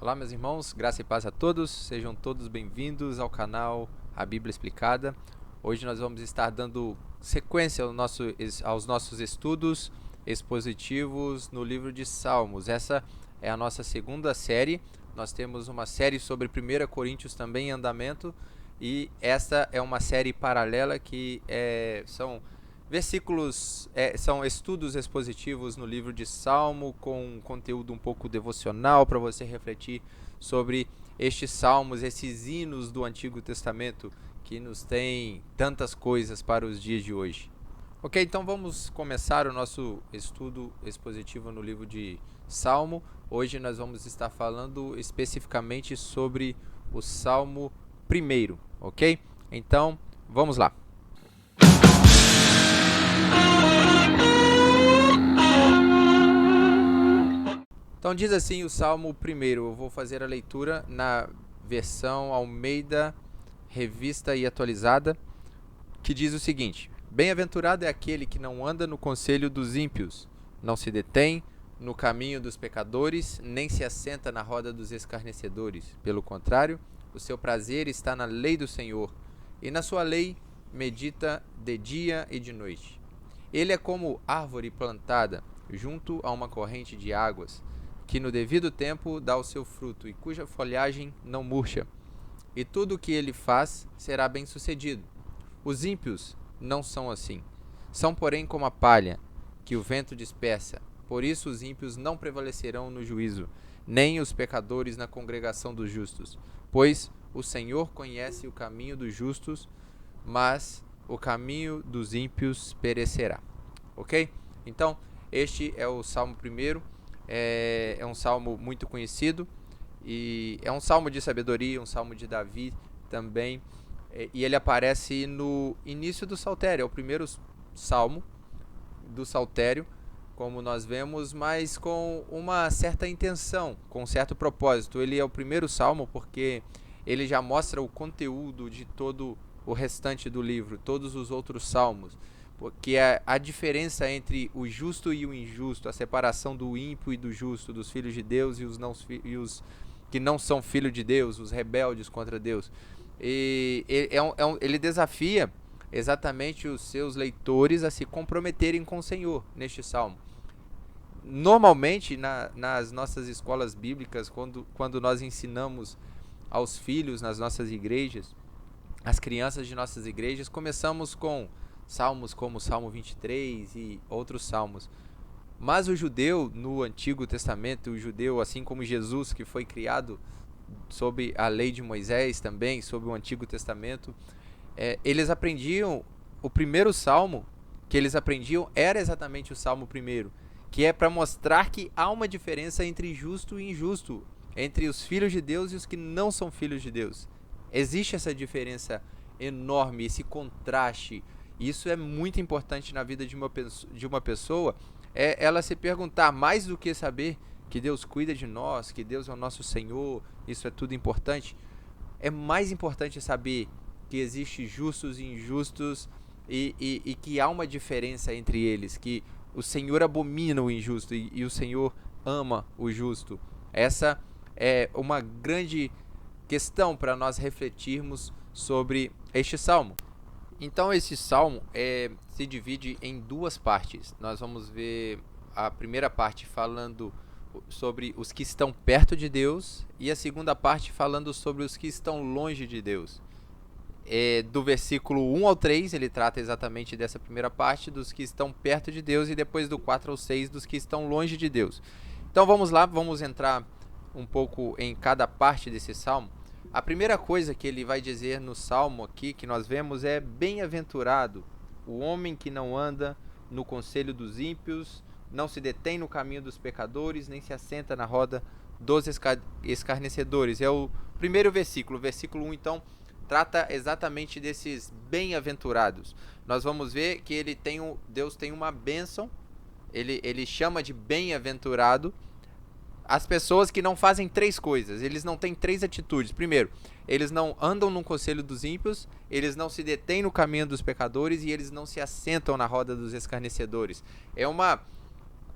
Olá, meus irmãos, graça e paz a todos, sejam todos bem-vindos ao canal A Bíblia Explicada. Hoje nós vamos estar dando sequência aos nossos estudos expositivos no livro de Salmos. Essa é a nossa segunda série. Nós temos uma série sobre 1 Coríntios também em andamento, e essa é uma série paralela que são são estudos expositivos no livro de Salmo, com um conteúdo um pouco devocional para você refletir sobre estes salmos, esses hinos do Antigo Testamento que nos têm tantas coisas para os dias de hoje. Ok, então vamos começar o nosso estudo expositivo no livro de Salmo. Hoje nós vamos estar falando especificamente sobre o Salmo 1, ok? Então, vamos lá. Então diz assim o Salmo 1, eu vou fazer a leitura na versão Almeida, Revista e Atualizada, que diz o seguinte: Bem-aventurado é aquele que não anda no conselho dos ímpios, não se detém no caminho dos pecadores, nem se assenta na roda dos escarnecedores. Pelo contrário, o seu prazer está na lei do Senhor, e na sua lei medita de dia e de noite. Ele é como árvore plantada junto a uma corrente de águas, que no devido tempo dá o seu fruto e cuja folhagem não murcha. E tudo o que ele faz será bem-sucedido. Os ímpios não são assim. São, porém, como a palha, que o vento dispersa. Por isso os ímpios não prevalecerão no juízo, nem os pecadores na congregação dos justos. Pois o Senhor conhece o caminho dos justos, mas o caminho dos ímpios perecerá. Ok? Então, este é o Salmo 1. É um salmo muito conhecido e é um salmo de sabedoria, um salmo de Davi também, e ele aparece no início do Saltério. É o primeiro salmo do Saltério, como nós vemos, mas com uma certa intenção, com um certo propósito. Ele é o primeiro salmo porque ele já mostra o conteúdo de todo o restante do livro, todos os outros salmos, porque a diferença entre o justo e o injusto, a separação do ímpio e do justo, dos filhos de Deus e os que não são filhos de Deus, os rebeldes contra Deus. Ele desafia exatamente os seus leitores a se comprometerem com o Senhor neste salmo. Normalmente, nas nossas escolas bíblicas, quando nós ensinamos aos filhos nas nossas igrejas, as crianças de nossas igrejas, começamos com salmos como o Salmo 23 e outros salmos. Mas o judeu, no Antigo Testamento, o judeu, assim como Jesus, que foi criado sob a lei de Moisés também, sob o Antigo Testamento, eles aprendiam, o primeiro salmo que eles aprendiam era exatamente o Salmo 1, que é para mostrar que há uma diferença entre justo e injusto, entre os filhos de Deus e os que não são filhos de Deus. Existe essa diferença enorme, esse contraste. Isso é muito importante na vida de uma pessoa, ela se perguntar, mais do que saber que Deus cuida de nós, que Deus é o nosso Senhor, isso é tudo importante. É mais importante saber que existem justos e injustos e que há uma diferença entre eles, que o Senhor abomina o injusto e o Senhor ama o justo. Essa é uma grande questão para nós refletirmos sobre este salmo. Então esse salmo se divide em duas partes. Nós vamos ver a primeira parte falando sobre os que estão perto de Deus e a segunda parte falando sobre os que estão longe de Deus. Do versículo 1 ao 3 ele trata exatamente dessa primeira parte, dos que estão perto de Deus, e depois do 4 ao 6 dos que estão longe de Deus. Então vamos lá, vamos entrar um pouco em cada parte desse salmo. A primeira coisa que ele vai dizer no salmo aqui, que nós vemos, é: bem-aventurado o homem que não anda no conselho dos ímpios, não se detém no caminho dos pecadores, nem se assenta na roda dos escarnecedores. É o primeiro versículo. O versículo 1, então, trata exatamente desses bem-aventurados. Nós vamos ver que Deus tem uma bênção, ele chama de bem-aventurado as pessoas que não fazem três coisas. Eles não têm três atitudes. Primeiro, eles não andam no conselho dos ímpios, eles não se detêm no caminho dos pecadores e eles não se assentam na roda dos escarnecedores.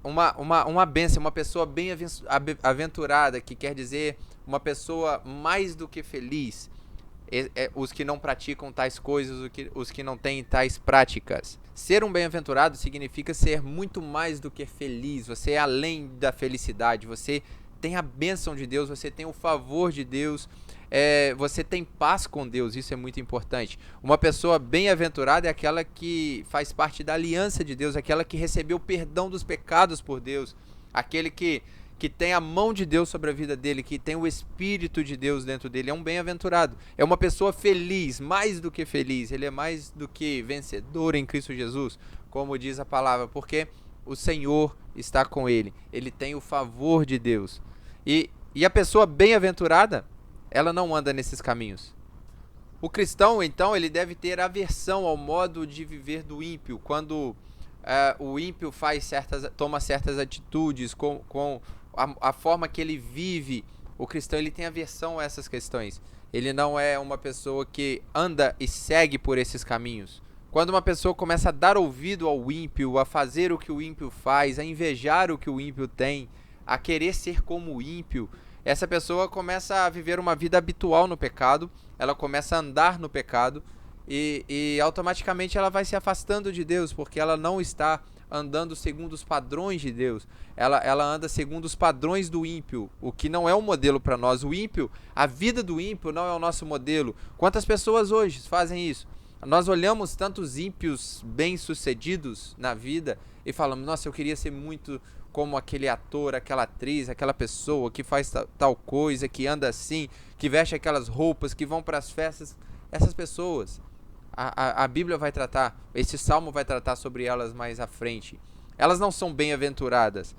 uma bênção, uma pessoa bem aventurada, que quer dizer uma pessoa mais do que feliz. Os que não praticam tais coisas, os que não têm tais práticas. Ser um bem-aventurado significa ser muito mais do que feliz. Você é além da felicidade. Você tem a bênção de Deus, você tem o favor de Deus, você tem paz com Deus. Isso é muito importante. Uma pessoa bem-aventurada é aquela que faz parte da aliança de Deus, aquela que recebeu o perdão dos pecados por Deus, aquele que tem a mão de Deus sobre a vida dele, que tem o Espírito de Deus dentro dele, é um bem-aventurado. É uma pessoa feliz, mais do que feliz. Ele é mais do que vencedor em Cristo Jesus, como diz a palavra, porque o Senhor está com ele. Ele tem o favor de Deus. E a pessoa bem-aventurada, ela não anda nesses caminhos. O cristão, então, ele deve ter aversão ao modo de viver do ímpio, quando o ímpio toma certas atitudes com a forma que ele vive. O cristão, ele tem aversão a essas questões. Ele não é uma pessoa que anda e segue por esses caminhos. Quando uma pessoa começa a dar ouvido ao ímpio, a fazer o que o ímpio faz, a invejar o que o ímpio tem, a querer ser como o ímpio, essa pessoa começa a viver uma vida habitual no pecado, ela começa a andar no pecado e automaticamente ela vai se afastando de Deus, porque ela não está andando segundo os padrões de Deus. Ela anda segundo os padrões do ímpio, o que não é um modelo para nós. O ímpio, a vida do ímpio não é o nosso modelo. Quantas pessoas hoje fazem isso? Nós olhamos tantos ímpios bem-sucedidos na vida e falamos, nossa, eu queria ser muito como aquele ator, aquela atriz, aquela pessoa que faz tal coisa, que anda assim, que veste aquelas roupas, que vão para as festas. Essas pessoas, a Bíblia vai tratar, esse salmo vai tratar sobre elas mais à frente. Elas não são bem-aventuradas.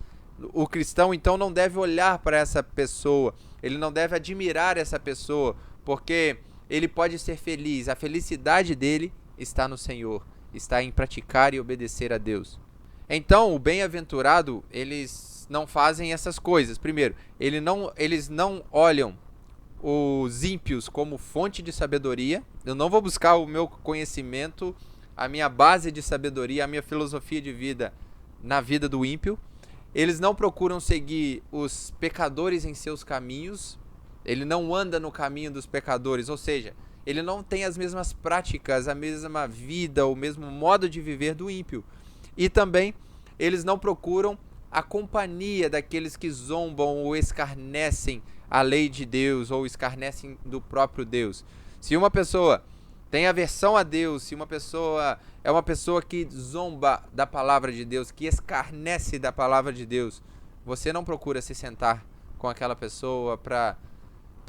O cristão, então, não deve olhar para essa pessoa, ele não deve admirar essa pessoa, porque ele pode ser feliz. A felicidade dele está no Senhor, está em praticar e obedecer a Deus. Então, o bem-aventurado, eles não fazem essas coisas. Primeiro, eles não olham os ímpios como fonte de sabedoria. Eu não vou buscar o meu conhecimento, a minha base de sabedoria, a minha filosofia de vida na vida do ímpio. Eles não procuram seguir os pecadores em seus caminhos. Ele não anda no caminho dos pecadores, ou seja, ele não tem as mesmas práticas, a mesma vida, o mesmo modo de viver do ímpio. E também eles não procuram a companhia daqueles que zombam ou escarnecem a lei de Deus ou escarnecem do próprio Deus. Se uma pessoa tem aversão a Deus, se uma pessoa é uma pessoa que zomba da palavra de Deus, que escarnece da palavra de Deus, você não procura se sentar com aquela pessoa para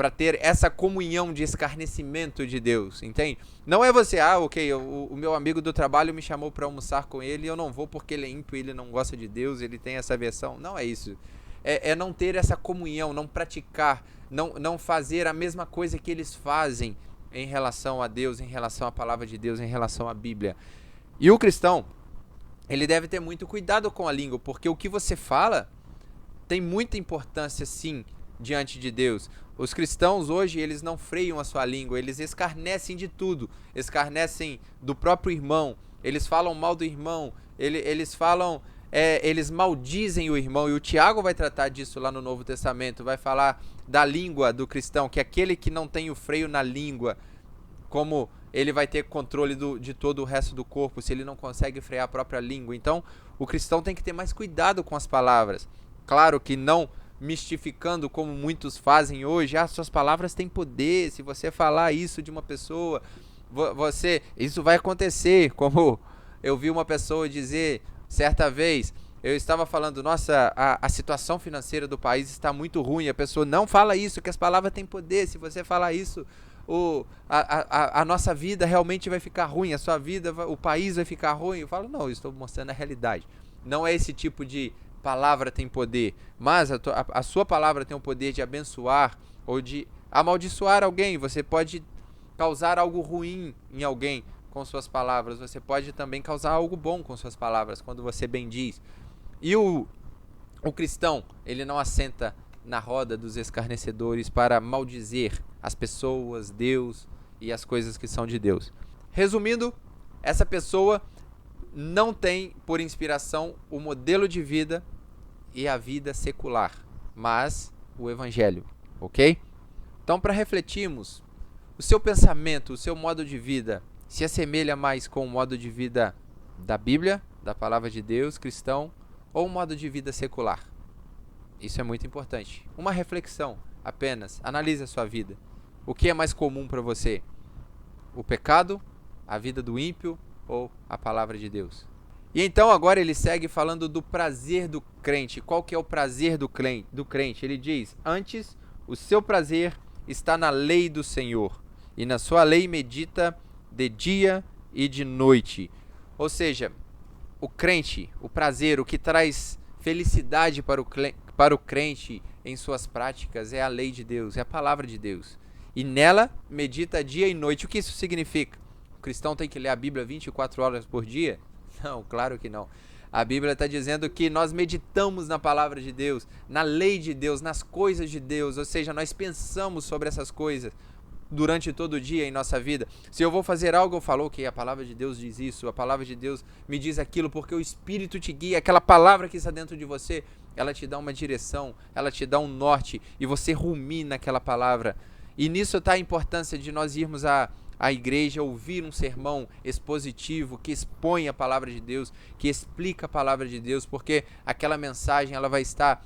ter essa comunhão de escarnecimento de Deus, entende? Não é você, ok, o meu amigo do trabalho me chamou para almoçar com ele e eu não vou porque ele é ímpio, ele não gosta de Deus, ele tem essa aversão. Não é isso. É não ter essa comunhão, não praticar, não fazer a mesma coisa que eles fazem em relação a Deus, em relação à palavra de Deus, em relação à Bíblia. E o cristão, ele deve ter muito cuidado com a língua, porque o que você fala tem muita importância, sim, diante de Deus. Os cristãos hoje, eles não freiam a sua língua, eles escarnecem de tudo, escarnecem do próprio irmão, eles falam mal do irmão, eles maldizem o irmão, e o Tiago vai tratar disso lá no Novo Testamento, vai falar da língua do cristão, que é aquele que não tem o freio na língua, como ele vai ter controle de todo o resto do corpo, se ele não consegue frear a própria língua. Então, o cristão tem que ter mais cuidado com as palavras. Claro que não mistificando como muitos fazem hoje, suas palavras têm poder, se você falar isso de uma pessoa, isso vai acontecer, como eu vi uma pessoa dizer certa vez, eu estava falando, nossa, a situação financeira do país está muito ruim, a pessoa, não fala isso, que as palavras têm poder, se você falar isso, a nossa vida realmente vai ficar ruim, a sua vida, o país vai ficar ruim. Eu falo, não, eu estou mostrando a realidade, não é esse tipo de palavra tem poder, mas a sua palavra tem o poder de abençoar ou de amaldiçoar alguém. Você pode causar algo ruim em alguém com suas palavras, você pode também causar algo bom com suas palavras, quando você bendiz. E o cristão, ele não assenta na roda dos escarnecedores para maldizer as pessoas, Deus e as coisas que são de Deus. Resumindo, essa pessoa não tem por inspiração o modelo de vida e a vida secular, mas o evangelho, ok? Então, para refletirmos, o seu pensamento, o seu modo de vida se assemelha mais com o modo de vida da Bíblia, da palavra de Deus, cristão, ou o modo de vida secular? Isso é muito importante. Uma reflexão apenas, analise a sua vida. O que é mais comum para você? O pecado, a vida do ímpio ou a palavra de Deus? E então agora ele segue falando do prazer do crente. Qual que é o prazer do crente? Ele diz: antes, o seu prazer está na lei do Senhor, e na sua lei medita de dia e de noite. Ou seja, o crente, o prazer, o que traz felicidade para o crente em suas práticas é a lei de Deus, é a palavra de Deus. E nela medita dia e noite. O que isso significa? O cristão tem que ler a Bíblia 24 horas por dia? Não, claro que não. A Bíblia está dizendo que nós meditamos na palavra de Deus, na lei de Deus, nas coisas de Deus. Ou seja, nós pensamos sobre essas coisas durante todo o dia em nossa vida. Se eu vou fazer algo, eu falo que a palavra de Deus diz isso, a palavra de Deus me diz aquilo, porque o Espírito te guia. Aquela palavra que está dentro de você, ela te dá uma direção, ela te dá um norte, e você rumina aquela palavra. E nisso está a importância de nós irmos à igreja, ouvir um sermão expositivo, que expõe a palavra de Deus, que explica a palavra de Deus, porque aquela mensagem ela vai estar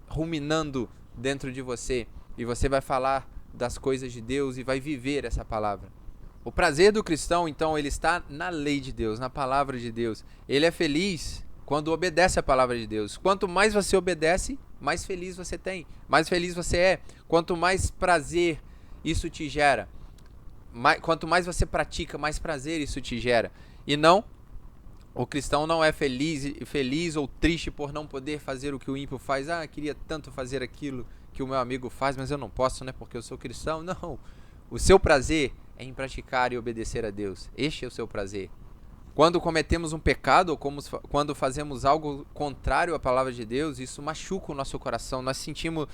ruminando dentro de você, e você vai falar das coisas de Deus e vai viver essa palavra. O prazer do cristão, então, ele está na lei de Deus, na palavra de Deus. Ele é feliz quando obedece a palavra de Deus. Quanto mais você obedece, mais feliz você tem, mais feliz você é. Quanto mais prazer isso te gera, quanto mais você pratica, mais prazer isso te gera. E não, o cristão não é feliz ou triste por não poder fazer o que o ímpio faz. Queria tanto fazer aquilo que o meu amigo faz, mas eu não posso, né, porque eu sou cristão. Não, o seu prazer é em praticar e obedecer a Deus. Este é o seu prazer. Quando cometemos um pecado ou quando fazemos algo contrário à palavra de Deus, isso machuca o nosso coração. Nós sentimos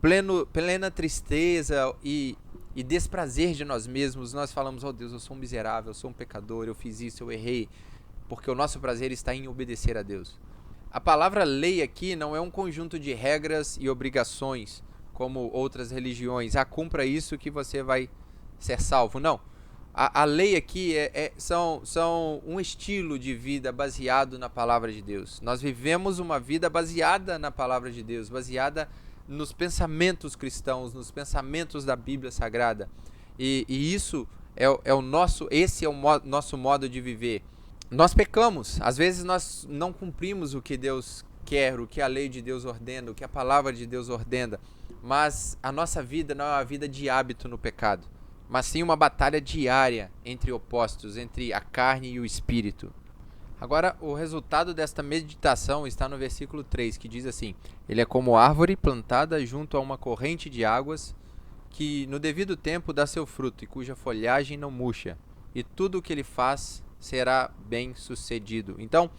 plena tristeza e desprazer de nós mesmos. Nós falamos: oh Deus, eu sou um miserável, eu sou um pecador, eu fiz isso, eu errei. Porque o nosso prazer está em obedecer a Deus. A palavra lei aqui não é um conjunto de regras e obrigações, como outras religiões. Cumpra isso que você vai ser salvo. Não. A lei aqui são um estilo de vida baseado na palavra de Deus. Nós vivemos uma vida baseada na palavra de Deus, baseada nos pensamentos cristãos, nos pensamentos da Bíblia Sagrada. E isso esse é o nosso modo de viver. Nós pecamos, às vezes nós não cumprimos o que Deus quer, o que a lei de Deus ordena, o que a palavra de Deus ordena, mas a nossa vida não é uma vida de hábito no pecado, mas sim uma batalha diária entre opostos, entre a carne e o espírito. Agora, o resultado desta meditação está no versículo 3, que diz assim: ele é como árvore plantada junto a uma corrente de águas, que no devido tempo dá seu fruto e cuja folhagem não murcha, e tudo o que ele faz será bem sucedido. Então,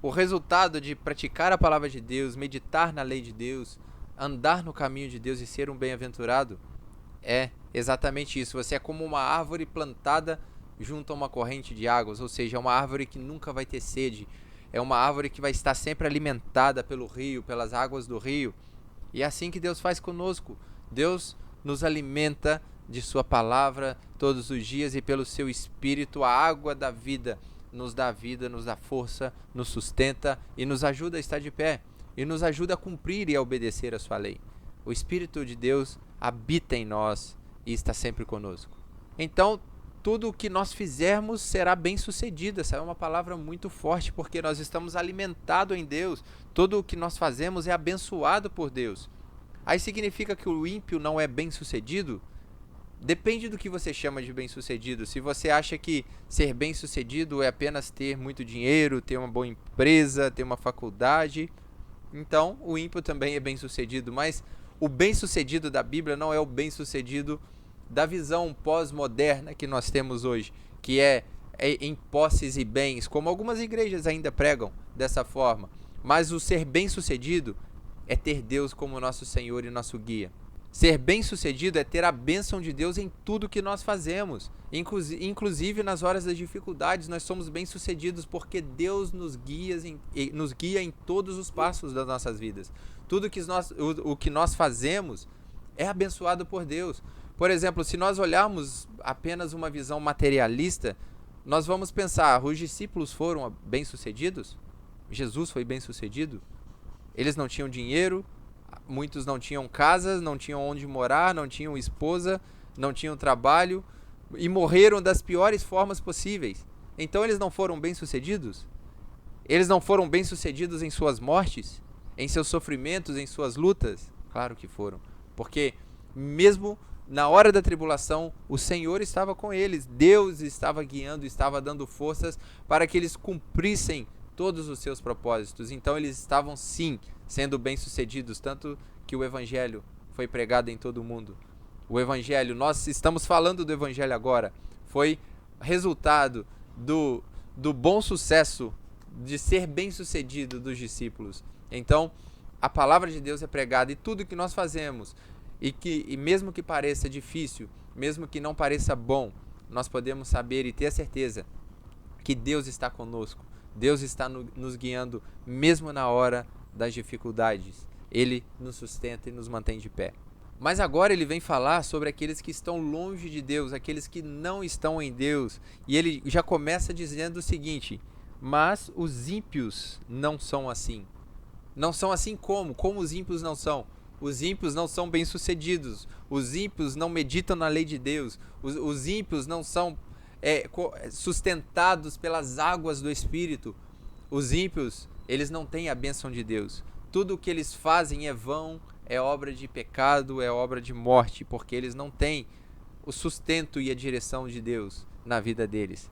o resultado de praticar a palavra de Deus, meditar na lei de Deus, andar no caminho de Deus e ser um bem-aventurado é exatamente isso. Você é como uma árvore plantada junto a uma corrente de águas, ou seja, é uma árvore que nunca vai ter sede, é uma árvore que vai estar sempre alimentada pelo rio, pelas águas do rio. E é assim que Deus faz conosco. Deus nos alimenta de sua palavra todos os dias, e pelo seu Espírito, a água da vida, nos dá força, nos sustenta e nos ajuda a estar de pé, e nos ajuda a cumprir e a obedecer a sua lei. O Espírito de Deus habita em nós e está sempre conosco. Então, tudo o que nós fizermos será bem sucedido. Essa é uma palavra muito forte, porque nós estamos alimentados em Deus. Tudo o que nós fazemos é abençoado por Deus. Aí significa que o ímpio não é bem sucedido? Depende do que você chama de bem-sucedido. Se você acha que ser bem-sucedido é apenas ter muito dinheiro, ter uma boa empresa, ter uma faculdade, então o ímpio também é bem-sucedido. Mas o bem-sucedido da Bíblia não é o bem-sucedido da visão pós-moderna que nós temos hoje, que é em posses e bens, como algumas igrejas ainda pregam dessa forma. Mas o ser bem-sucedido é ter Deus como nosso Senhor e nosso guia. Ser bem-sucedido é ter a bênção de Deus em tudo que nós fazemos. Inclusive nas horas das dificuldades, nós somos bem-sucedidos porque Deus nos guia em todos os passos das nossas vidas. Tudo que o que nós fazemos é abençoado por Deus. Por exemplo, se nós olharmos apenas uma visão materialista, nós vamos pensar, os discípulos foram bem-sucedidos? Jesus foi bem-sucedido? Eles não tinham dinheiro, muitos não tinham casas, não tinham onde morar, não tinham esposa, não tinham trabalho e morreram das piores formas possíveis. Então eles não foram bem-sucedidos? Eles não foram bem-sucedidos em suas mortes, em seus sofrimentos, em suas lutas? Claro que foram, porque mesmo na hora da tribulação, o Senhor estava com eles, Deus estava guiando, estava dando forças para que eles cumprissem todos os seus propósitos. Então eles estavam sim sendo bem-sucedidos, tanto que o Evangelho foi pregado em todo o mundo. O Evangelho, nós estamos falando do Evangelho agora, foi resultado do bom sucesso de ser bem-sucedido dos discípulos. Então, a palavra de Deus é pregada e tudo que nós fazemos, e mesmo que pareça difícil, mesmo que não pareça bom, nós podemos saber e ter a certeza que Deus está conosco. Deus está nos guiando mesmo na hora das dificuldades. Ele nos sustenta e nos mantém de pé. Mas agora ele vem falar sobre aqueles que estão longe de Deus, aqueles que não estão em Deus. E ele já começa dizendo o seguinte: mas os ímpios não são assim. Não são assim como? Como os ímpios não são? Os ímpios não são bem-sucedidos. Os ímpios não meditam na lei de Deus. Os ímpios não são sustentados pelas águas do Espírito. Os ímpios, eles não têm a bênção de Deus. Tudo o que eles fazem é vão, é obra de pecado, é obra de morte, porque eles não têm o sustento e a direção de Deus na vida deles.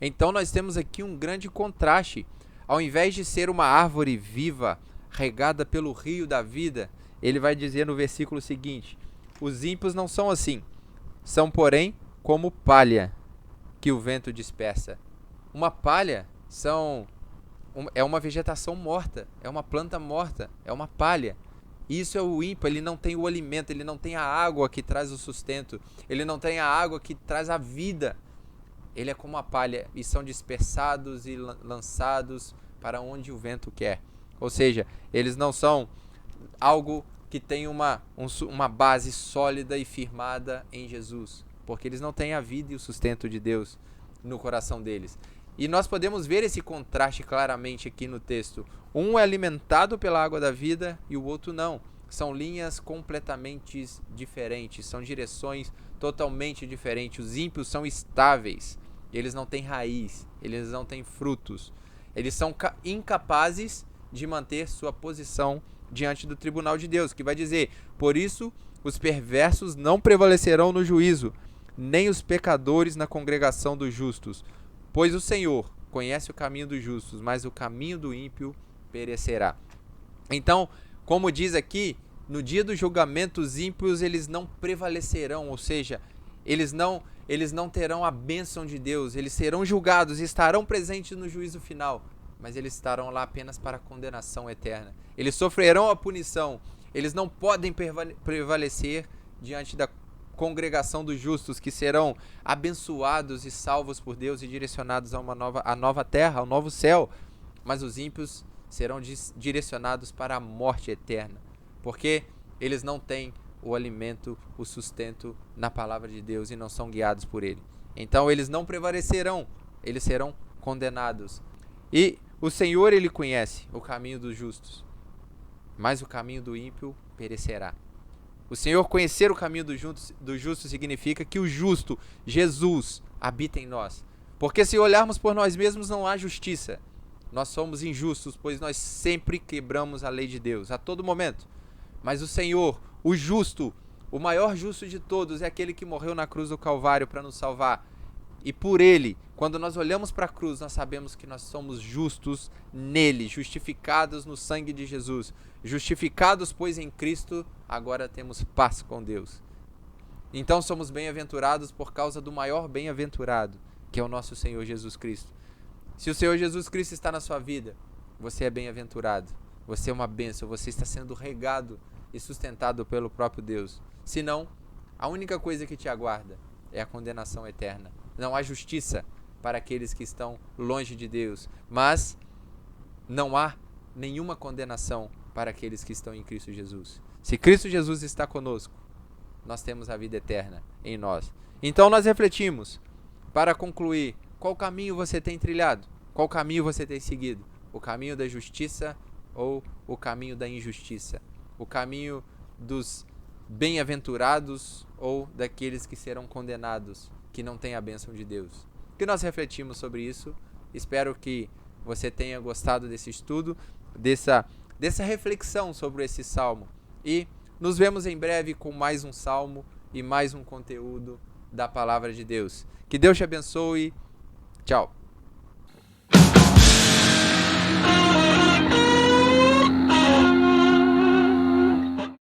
Então nós temos aqui um grande contraste. Ao invés de ser uma árvore viva, regada pelo rio da vida, ele vai dizer no versículo seguinte: os ímpios não são assim, são porém como palha que o vento dispersa. Uma palha é uma vegetação morta, é uma planta morta, é uma palha. Isso é o ímpio, ele não tem o alimento, ele não tem a água que traz o sustento, ele não tem a água que traz a vida. Ele é como a palha e são dispersados e lançados para onde o vento quer. Ou seja, eles não são algo que tem uma base sólida e firmada em Jesus, porque eles não têm a vida e o sustento de Deus no coração deles. E nós podemos ver esse contraste claramente aqui no texto. Um é alimentado pela água da vida e o outro não. São linhas completamente diferentes, são direções totalmente diferentes. Os ímpios são estáveis, eles não têm raiz, eles não têm frutos. Eles são incapazes de manter sua posição diante do tribunal de Deus, que vai dizer: por isso os perversos não prevalecerão no juízo, nem os pecadores na congregação dos justos. Pois o Senhor conhece o caminho dos justos, mas o caminho do ímpio perecerá. Então, como diz aqui, no dia do julgamento, os ímpios eles não prevalecerão, ou seja, eles não terão a bênção de Deus, eles serão julgados e estarão presentes no juízo final, mas eles estarão lá apenas para a condenação eterna. Eles sofrerão a punição, eles não podem prevalecer diante da congregação dos justos, que serão abençoados e salvos por Deus e direcionados a nova terra, ao novo céu. Mas os ímpios serão direcionados para a morte eterna, porque eles não têm o alimento, o sustento na palavra de Deus e não são guiados por ele. Então eles não prevalecerão, eles serão condenados. E o Senhor, ele conhece o caminho dos justos, mas o caminho do ímpio perecerá. O Senhor conhecer o caminho do justo significa que o justo, Jesus, habita em nós. Porque se olharmos por nós mesmos, não há justiça. Nós somos injustos, pois nós sempre quebramos a lei de Deus, a todo momento. Mas o Senhor, o justo, o maior justo de todos, é aquele que morreu na cruz do Calvário para nos salvar. E por ele, quando nós olhamos para a cruz, nós sabemos que nós somos justos nele, justificados no sangue de Jesus. Justificados, pois, em Cristo, agora temos paz com Deus. Então somos bem-aventurados por causa do maior bem-aventurado, que é o nosso Senhor Jesus Cristo. Se o Senhor Jesus Cristo está na sua vida, você é bem-aventurado. Você é uma bênção, você está sendo regado e sustentado pelo próprio Deus. Senão, a única coisa que te aguarda é a condenação eterna. Não há justiça para aqueles que estão longe de Deus, mas não há nenhuma condenação para aqueles que estão em Cristo Jesus. Se Cristo Jesus está conosco, nós temos a vida eterna em nós. Então nós refletimos, para concluir, qual caminho você tem trilhado? Qual caminho você tem seguido? O caminho da justiça ou o caminho da injustiça? O caminho dos bem-aventurados ou daqueles que serão condenados, que não têm a bênção de Deus? Que nós refletimos sobre isso. Espero que você tenha gostado desse estudo, dessa reflexão sobre esse salmo. E nos vemos em breve com mais um salmo e mais um conteúdo da palavra de Deus. Que Deus te abençoe. Tchau.